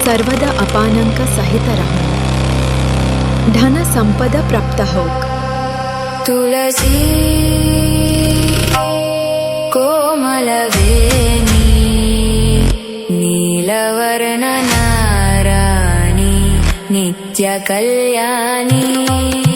सर्वदा अपानंक सहित रहो, धन संपद प्राप्त होक. तुलसी कोमलवेणी नीलवर्ण नाराणी नित्य कल्याणी.